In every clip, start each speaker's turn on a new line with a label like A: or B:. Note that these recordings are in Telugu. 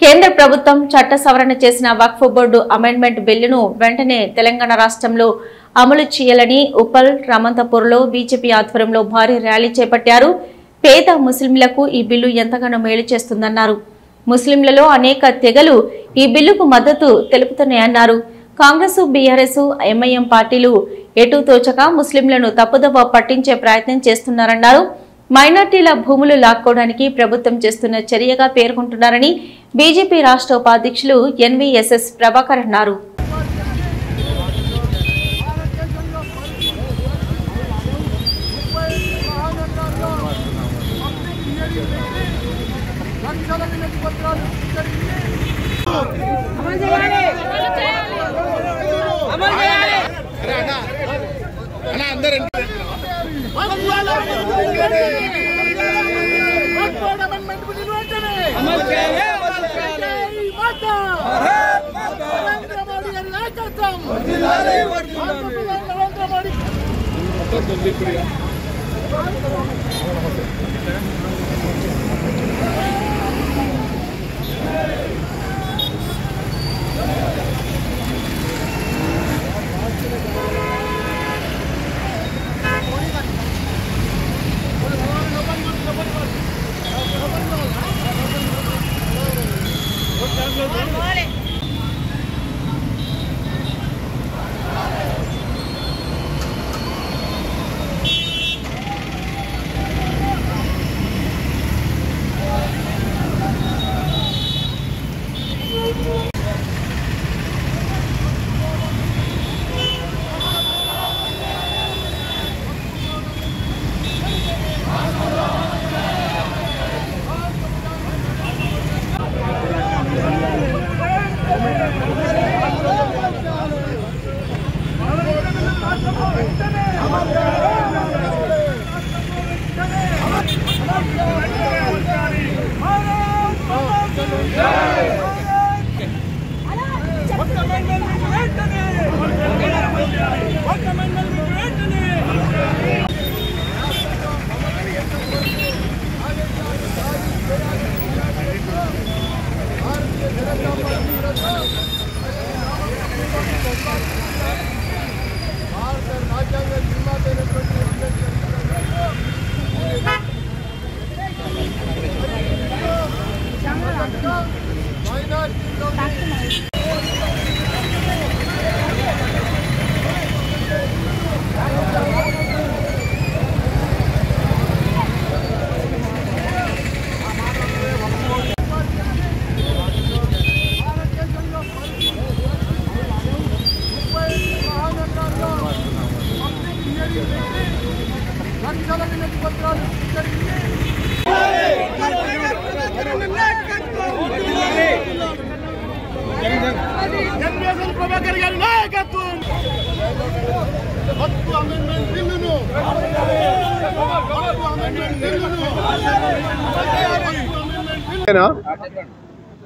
A: కేంద్ర ప్రభుత్వం చట్ట సవరణ చేసిన వక్ఫ్ బోర్డు అమెండ్మెంట్ బిల్లును వెంటనే తెలంగాణ రాష్ట్రంలో అమలు చేయాలని ఉప్పల్ రామంతపూర్లో బీజేపీ ఆధ్వర్యంలో భారీ ర్యాలీ చేపట్టారు. పేద ముస్లింలకు ఈ బిల్లు ఎంతగానో మేలు చేస్తుందన్నారు. ముస్లింలలో అనేక తెగలు ఈ బిల్లుకు మద్దతు తెలుపుతున్నాయన్నారు. కాంగ్రెస్, బీఆర్ఎస్, ఎంఐఎం పార్టీలు ఎటు తోచక ముస్లింలను తప్పుదోవ పట్టించే ప్రయత్నం చేస్తున్నారన్నారు. మైనార్టీల భూములు లాక్కోవడానికి ప్రభుత్వం చేస్తున్న చర్యగా పేర్కొంటున్నారని బీజేపీ రాష్ట్ర ఉపాధ్యక్షులు ఎన్వీఎస్ఎస్ ప్రభాకర్ అన్నారు.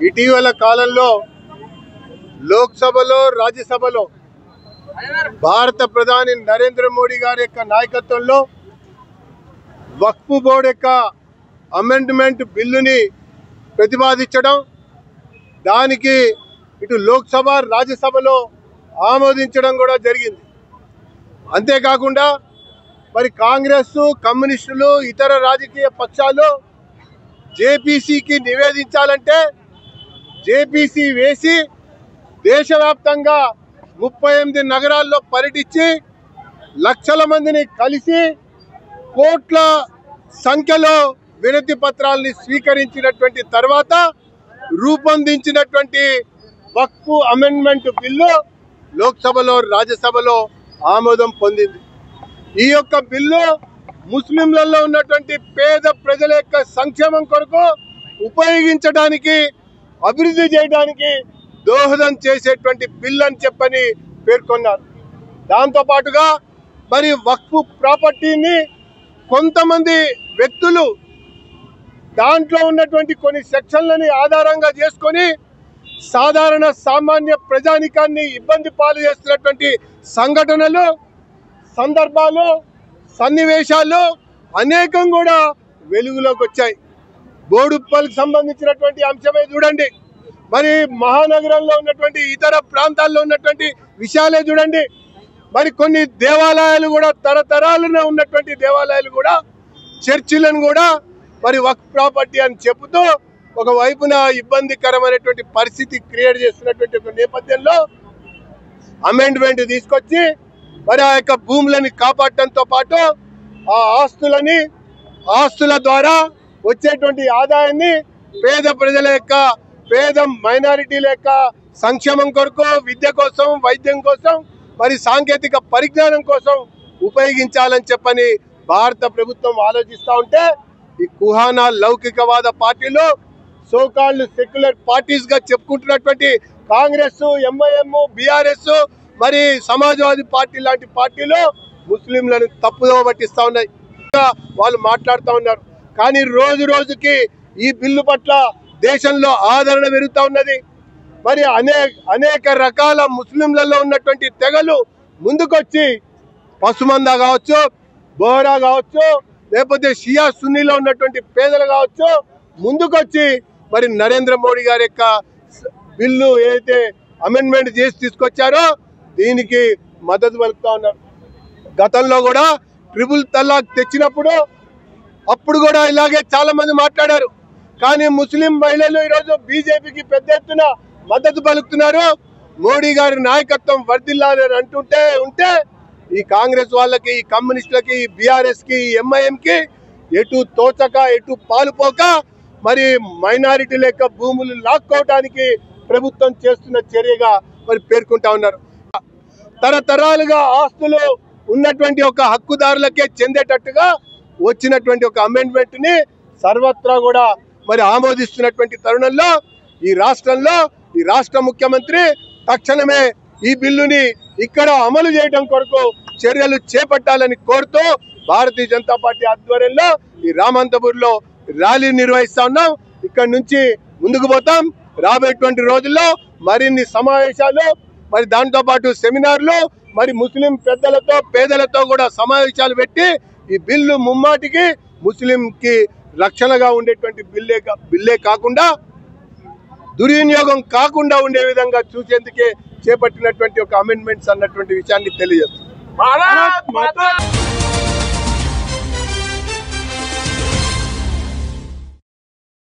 B: ఇటీవల కాలంలో లోక్సభలో, రాజ్యసభలో భారత ప్రధాని నరేంద్ర మోడీ గారి యొక్క నాయకత్వంలో వక్ఫ్ బోర్డు యొక్క అమెండ్మెంట్ బిల్లుని ప్రతిపాదించడం, దానికి ఇటు లోక్సభ, రాజ్యసభలో ఆమోదించడం కూడా జరిగింది. అంతేకాకుండా మరి కాంగ్రెస్, కమ్యూనిస్టులు, ఇతర రాజకీయ పక్షాలు జేపీసీకి నివేదించాలంటే జేపీసీ వేసి దేశవ్యాప్తంగా 38 నగరాల్లో పర్యటించి లక్షల మందిని కలిసి కోట్ల సంఖ్యలో వినతి పత్రాలని స్వీకరించినటువంటి తర్వాత రూపొందించినటువంటి వక్ఫ్ అమెండ్మెంట్ బిల్లు లోక్సభలో, రాజ్యసభలో ఆమోదం పొందింది. ఈ యొక్క బిల్లు ముస్లింలలో ఉన్నటువంటి పేద ప్రజల యొక్క సంక్షేమం కొరకు ఉపయోగించడానికి, అభివృద్ధి చేయడానికి దోహదం చేసేటువంటి బిల్ అని చెప్పని పేర్కొన్నారు. దాంతోపాటుగా మరి వక్ఫ్ ప్రాపర్టీని కొంతమంది వ్యక్తులు దాంట్లో ఉన్నటువంటి కొన్ని సెక్షన్లని ఆధారంగా చేసుకొని సాధారణ సామాన్య ప్రజానికాన్ని ఇబ్బంది పాలు చేస్తున్నటువంటి సంఘటనలు, సందర్భాలు, సన్నివేశాలు అనేకం కూడా వెలుగులోకి వచ్చాయి. బోడుప్పల్కి సంబంధించినటువంటి అంశమే చూడండి. మరి మహానగరంలో ఉన్నటువంటి ఇతర ప్రాంతాల్లో ఉన్నటువంటి విషయాలే చూడండి. మరి కొన్ని దేవాలయాలు కూడా తరతరాలుగా ఉన్నటువంటి దేవాలయాలు కూడా చర్చిలను కూడా మరి వక్ఫ్ ప్రాపర్టీ అని చెబుతూ ఒకవైపున ఇబ్బందికరమైనటువంటి పరిస్థితి క్రియేట్ చేస్తున్నటువంటి ఒక నేపథ్యంలో అమెండ్మెంట్ తీసుకొచ్చి మరి ఆ యొక్క భూములని కాపాడటంతో పాటు ఆ ఆస్తుల ద్వారా వచ్చేటువంటి ఆదాయాన్ని పేద ప్రజల యొక్క పేద మైనారిటీల యొక్క సంక్షేమం కొరకు, విద్య కోసం, వైద్యం కోసం, మరి సాంకేతిక పరిజ్ఞానం కోసం ఉపయోగించాలని చెప్పని భారత ప్రభుత్వం ఆలోచిస్తూ ఉంటే ఈ కుహానా లౌకికవాద పార్టీలు సోకాల్డ్ సెక్యులర్ పార్టీస్ గా చెప్పుకుంటున్నటువంటి కాంగ్రెస్, ఎంఐఎం, బీఆర్ఎస్, మరి సమాజ్వాదీ పార్టీ లాంటి పార్టీలు ముస్లింలను తప్పుదోవ పట్టిస్తా ఉన్నాయి. వాళ్ళు మాట్లాడుతూ ఉన్నారు. కానీ రోజు రోజుకి ఈ బిల్లు పట్ల దేశంలో ఆదరణ పెరుగుతూ ఉన్నది. మరి అనేక రకాల ముస్లింలలో ఉన్నటువంటి తెగలు ముందుకొచ్చి పసుమంద కావచ్చు, బోహరా కావచ్చు, లేకపోతే షియా సున్నీలో ఉన్నటువంటి పేదలు కావచ్చు ముందుకొచ్చి మరి నరేంద్ర మోడీ గారి యొక్క బిల్లు ఏదైతే అమెండ్మెంట్ చేసి తీసుకొచ్చారో దీనికి మద్దతు పలుకుతా ఉన్నారు. గతంలో కూడా ట్రిపుల్ తలాక్ తెచ్చినప్పుడు అప్పుడు కూడా ఇలాగే చాలా మంది మాట్లాడారు. కానీ ముస్లిం మహిళలు ఈరోజు బీజేపీకి పెద్ద ఎత్తున మద్దతు పలుకుతున్నారు. మోడీ గారి నాయకత్వం వర్ధిల్లాలని ఉంటే ఈ కాంగ్రెస్ వాళ్ళకి, ఈ కమ్యూనిస్టులకి, ఈ బీఆర్ఎస్ కి, ఈ ఎంఐఎం కి ఎటు తోచక, ఎటు పాలుపోక మరి మైనారిటీల యొక్క భూములు లాక్కోవడానికి ప్రభుత్వం చేస్తున్న చర్యగా మరి పేర్కొంటా ఉన్నారు. తరతరాలుగా ఆస్తులు ఉన్నటువంటి ఒక హక్కుదారులకే చెందేటట్టుగా వచ్చినటువంటి ఒక అమెండ్మెంట్ ని సర్వత్రా కూడా మరి ఆమోదిస్తున్నటువంటి తరుణంలో ఈ రాష్ట్ర ముఖ్యమంత్రి తక్షణమే ఈ బిల్లుని ఇక్కడ అమలు చేయడం కొరకు చర్యలు చేపట్టాలని కోరుతూ భారతీయ జనతా పార్టీ ఆధ్వర్యంలో ఈ రామంతపూర్లో ర్యాలీ నిర్వహిస్తా ఉన్నాం. ఇక్కడ నుంచి ముందుకు పోతాం. రాబోయేటువంటి రోజుల్లో మరిన్ని సమావేశాలు, మరి దాంతో పాటు సెమినార్లు, మరి ముస్లిం పెద్దలతో, పేదలతో కూడా సమావేశాలు పెట్టి ఈ బిల్లు ముమ్మాటికి ముస్లింకి రక్షణగా ఉండేటువంటి బిల్లే కాకుండా దుర్వినియోగం కాకుండా ఉండే విధంగా చూసేందుకే చేపట్టినటువంటి ఒక అమెండ్మెంట్స్ అన్నటువంటి విషయాన్ని తెలియజేస్తుంది.